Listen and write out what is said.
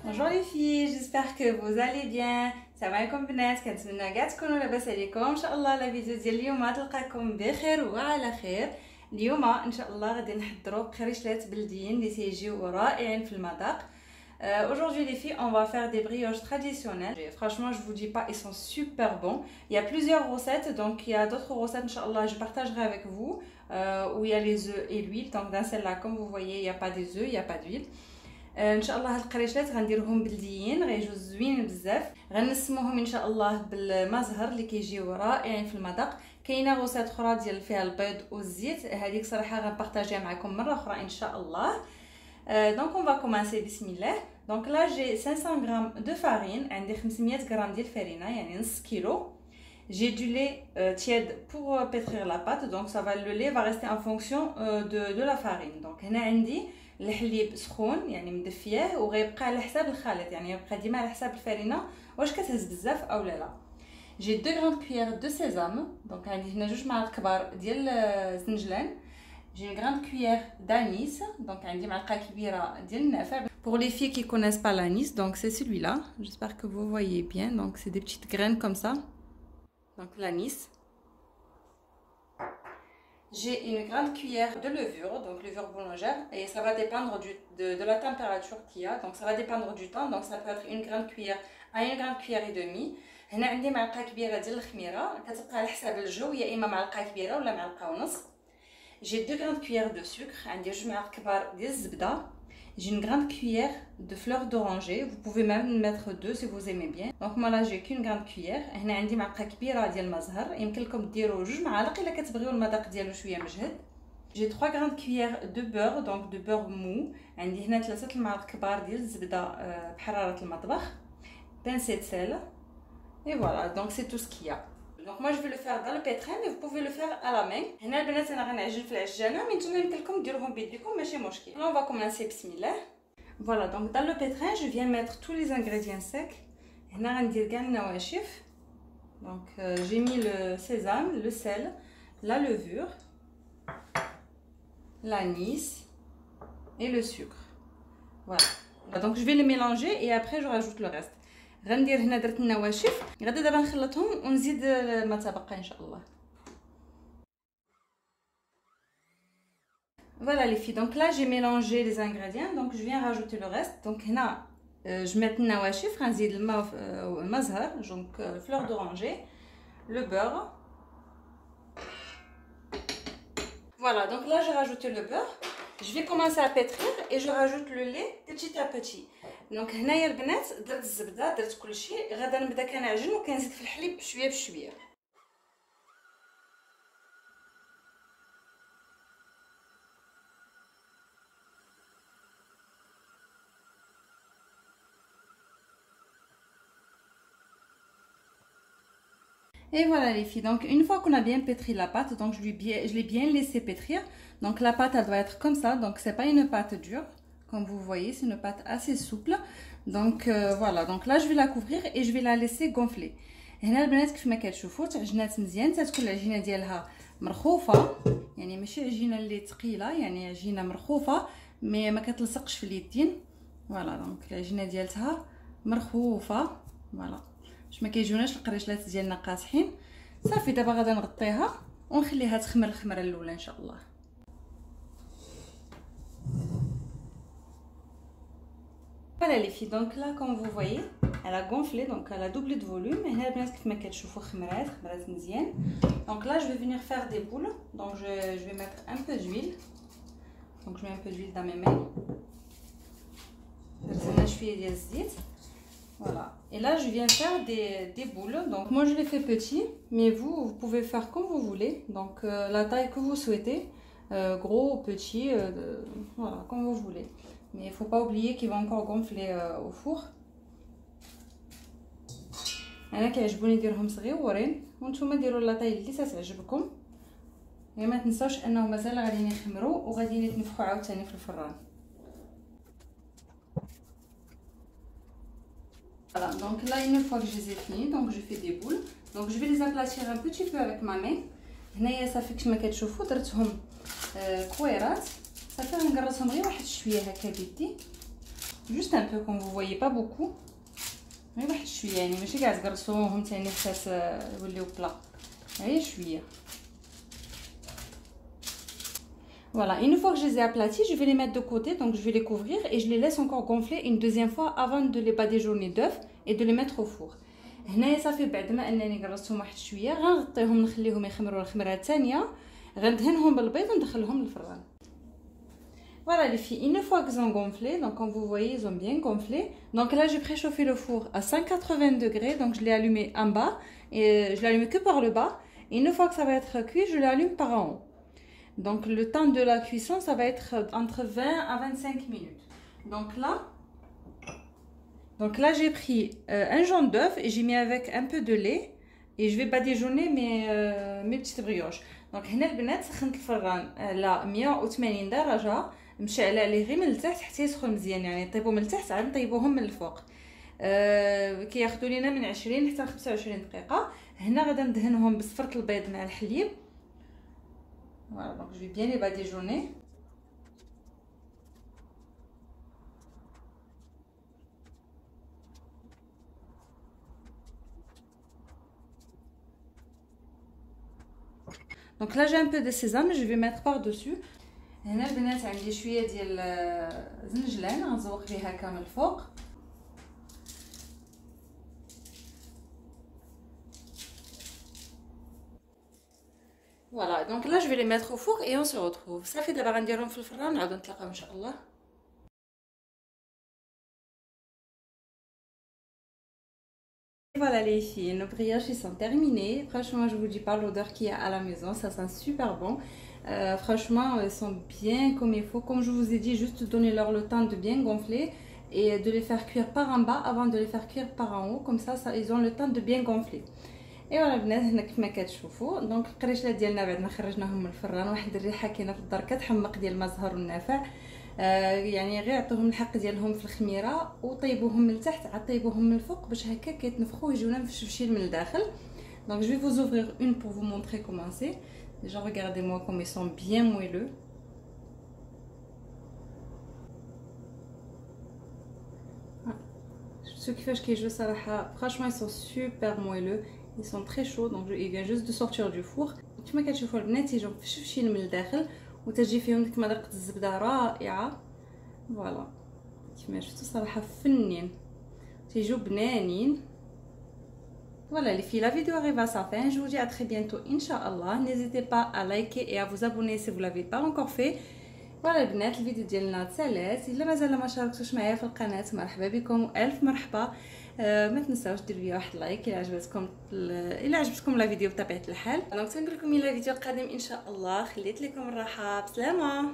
Bonjour les filles, j'espère que vous allez bien. السلام عليكم بنات، كنتمنى كاع تكونوا لاباس عليكم. ان شاء الله لا فيديو ديال اليوم تلقاكم بخير وعلى خير. اليوم ان شاء الله غادي نحضروا قريشلات بلديين اللي تيجيو رائعين في المذاق. Aujourd'hui les filles, on va faire des brioches traditionnelles. Franchement, je vous dis pas, ils sont super bons. Il y a plusieurs recettes, donc il y a d'autres recettes, Inch'Allah, je partagerai avec vous, où il y a les œufs et l'huile. Donc dans celle-là, comme vous voyez, il n'y a pas des œufs, il n'y a pas d'huile. ان شاء الله هاد القريشلات غنديرهم بلديين، غيجوا زوينين بزاف. غنسموهم ان شاء الله بالمزهر اللي كيجيو رائعين في المذاق. كاينه غوسات اخرى ديال فيها البيض والزيت، هذيك صراحه غنبارطاجيها معكم مره اخرى ان شاء الله. دونك اون فا كومونسي بسم الله. دونك لا جي 500 غرام دو فارين، عندي 500 غرام ديال الفرينه يعني نص كيلو. J'ai du lait tiède pour pétrir la pâte, donc ça va, le lait va rester en fonction de la farine. Donc هنا عندي الحليب سخون يعني مدفيه، وغيبقى على حساب الخليط، يعني يبقى ديما على حساب الفرينه واش كتهز بزاف او لا. جي 2 غراند كويير دو سيزام، دونك عندي هنا 2 معالق كبار ديال الزنجلان. جي 1 غراند كويير دانيس، دونك عندي معلقه كبيره ديال النافع. Pour les filles qui connaissent pas l'anis, donc c'est celui-là. J'espère que vous voyez bien. Donc c'est des petites graines comme ça. Donc l'anis. J'ai une grande cuillère de levure, donc levure boulangère, et ça va dépendre de la température qu'il y a, donc ça va dépendre du temps, donc ça peut être une grande cuillère à une grande cuillère et demie. هنا عندي معلقه كبيره ديال الخميره، كتبقى على حساب الجو، يا اما معلقه كبيره ولا معلقه ونص. J'ai 2 grandes cuillères de sucre, عندي 2 معالق كبار ديال الزبده. J'ai une grande cuillère de fleurs d'oranger, vous pouvez même mettre 2 si vous aimez bien. Donc moi là j'ai qu'une grande cuillère. هنا عندي معلقه كبيره ديال المزهر، يمكن لكم ديروا 2 معالق الا كتبغيو المذاق ديالو شويه مجهد. J'ai 3 grandes cuillères de beurre, donc de beurre mou. عندي هنا 3 المعالق كبار ديال الزبده بحراره المطبخ. Pincée de sel. Et voilà, donc c'est tout ce qu'il y a. Donc moi je vais le faire dans le pétrin, mais vous pouvez le faire à la main. هنا البنات انا غنعجن في العجانه، مي نتوما يمكن لكم ديروهم بيديكم ماشي مشكل. On va commencer بسم الله. Voilà, donc dans le pétrin, je viens mettre tous les ingrédients secs. هنا غندير كاع النواشف. Donc j'ai mis le sésame, le sel, la levure, l'anis et le sucre. Voilà. Donc je vais les mélanger et après je rajoute le reste. غندير هنا درت النواشف، غادي دابا نخلطهم ونزيد ما تبقى ان شاء الله. Voilà les filles, donc là j'ai mélangé les ingrédients, donc je viens rajouter le reste. Donc هنا je mets النواشف، غنزيد المزهر donc fleur d'oranger, le beurre. Voilà, donc là j'ai rajouté le beurre. Je vais commencer à pétrir et je rajoute le lait petit à petit. Donc هنايا البنات درت الزبده، درت كلشي، غادا نبدا كنعجن وكنزيد في الحليب بشويه بشويه. Et voilà les filles, donc une fois qu'on a bien pétri la pâte, donc je l'ai bien laissé pétrir. Donc la pâte elle doit être comme ça, donc c'est pas une pâte dure. Comme vous voyez, c'est une pâte assez souple. Donc voilà, donc là je vais la couvrir et je vais la laisser gonfler. هنا البنات كيف ما كتشوفوا تعجنات مزيان، تتكون العجينه ديالها مرخوفه، يعني ماشي عجينه اللي ثقيله، يعني عجينه مرخوفه مي ما كتلصقش في اليدين. فوالا دونك العجينه ديالتها مرخوفه. فوالا باش ما كيجيوناش القريشلات ديالنا قاصحين. صافي دابا غادا نغطيها ونخليها تخمر الخمره الاولى ان شاء الله. Voilà les filles, donc là comme vous voyez elle a gonflé, donc elle a doublé de volume. هنا البنات كيف ما كتشوفوا خمرات مزيان. Donc là je vais venir faire des boules, donc je vais mettre un peu d'huile. Donc je mets un peu d'huile dans mes mains. درت شويه ديال الزيت. Voilà, et là je viens faire des boules. Donc moi je les fais petits, mais vous pouvez faire comme vous voulez, donc la taille que vous souhaitez, gros ou petit, voilà, comme vous voulez. Mais il ne faut pas oublier qu'il va encore gonfler au four. انا كيعجبوني نديرهم صغيورين وانتم ديروا لا طاي اللي تعجبكم. ما تنساوش انه مازال غاديين يخمروا وغاديين يتنفخوا عاوتاني في الفران. Voilà, donc là, une fois que je les ai finis, donc je fais des boules. Donc je vais les aplatir un petit peu avec ma main. هنايا صافي كما كتشوفوا درتهم كويرات. صافي غنقرصهم غير واحد شويه هكا بيدي. Juste un peu comme vous voyez, pas beaucoup. غير واحد شويه يعني ماشي كاع تقرصوهم ثاني حتى يوليو بلا. غير شويه. Voilà, une fois que je les ai aplatis, je vais les mettre de côté, donc je vais les couvrir et je les laisse encore gonfler une deuxième fois avant de les badigeonner d'œufs et de les mettre au four. هنايا صافي بعد ما انني قرصتهم واحد شويه غنغطيهم نخليهم يخمروا الخمره الثانيه غندهنهم بالبيض وندخلهم للفران. Voilà les filles, une fois qu'ils ont gonflé, donc comme vous voyez ils ont bien gonflé. Donc là j'ai préchauffé le four à 180 degrés, donc je l'ai allumé en bas et je l'ai allumé que par le bas. Et une fois que ça va être cuit, je l'allume par en haut. Donc le temps de la cuisson ça va être entre 20 à 25 minutes. Donc là j'ai pris un jaune d'œuf et j'ai mis avec un peu de lait et je vais badigeonner mes petites brioches. Donc هنا البنات سخنت الفران على 180 درجه مشعله عليه غير من التحت حتى يسخن مزيان، يعني نطيبو من التحت عاد نطيبوهم من الفوق. كياخذوا لينا من 20 حتى 25 دقيقه. هنا غادا ندهنهم بصفرة البيض مع الحليب. Voilà, donc je vais bien les badigeonner. Donc là j'ai un peu de sésame, je vais mettre par dessus. هنا البنات عندي شويه ديال زنجلان غنزوق به هكا من الفوق. Voilà, donc là je vais les mettre au four et on se retrouve. صافي دابا غنديرهم في الفران نعاودو نتلاقاو ان شاء الله. Voilà les filles, nos brioches ils sont terminées. Franchement, je vous dis pas l'odeur qu'il y a à la maison, ça sent super bon. Franchement, elles sont bien comme il faut. Comme je vous ai dit, juste donner leur le temps de bien gonfler et de les faire cuire par en bas avant de les faire cuire par en haut. Comme ça, ils ont le temps de bien gonfler. Et voilà البنات هنا كيف ما كتشوفوا. دونك القريشلات ديالنا بعد ما خرجناهم من الفران واحد الريحه كاينه في الدار كتحمق ديال المزهر والنافع. يعني غير عطوهم الحق ديالهم في الخميره وطيبوهم من التحت عاد طيبوهم من الفوق باش هكا كيتنفخوا ويجيونا مفشفشين من الداخل. Donc je vais vous ouvrir une pour vous montrer comment c'est. Déjà regardez-moi comme ils sont bien moelleux. Ceux qui font كيجيو صراحه franchement ils sont super moelleux. Ils sont très chauds, donc il vient juste de sortir du four. كما كتشوفوا البنات يجيو مفشفشين من الداخل وتجي فيهم ديك مذاق الزبده رائعه. فوالا كما شفتوا صراحه فنين تيجيو بنانين. Voilà les filles, la vidéo arrive à sa fin. Je vous dis à très bientôt Inch'Allah. N'hésitez pas à liker et à vous abonner si vous l'avez pas encore fait. Voilà البنات الفيديو ديالنا تسالات. الا مازال ما شاركتوش معايا في القناه مرحبا بكم والف مرحبا. ما تنساوش ديروا لي واحد لايك الا عجبتكم لا فيديو بطبيعه الحال. دونك تنقول لكم الى فيديو قادم ان شاء الله. خليت لكم الراحه بسلامه.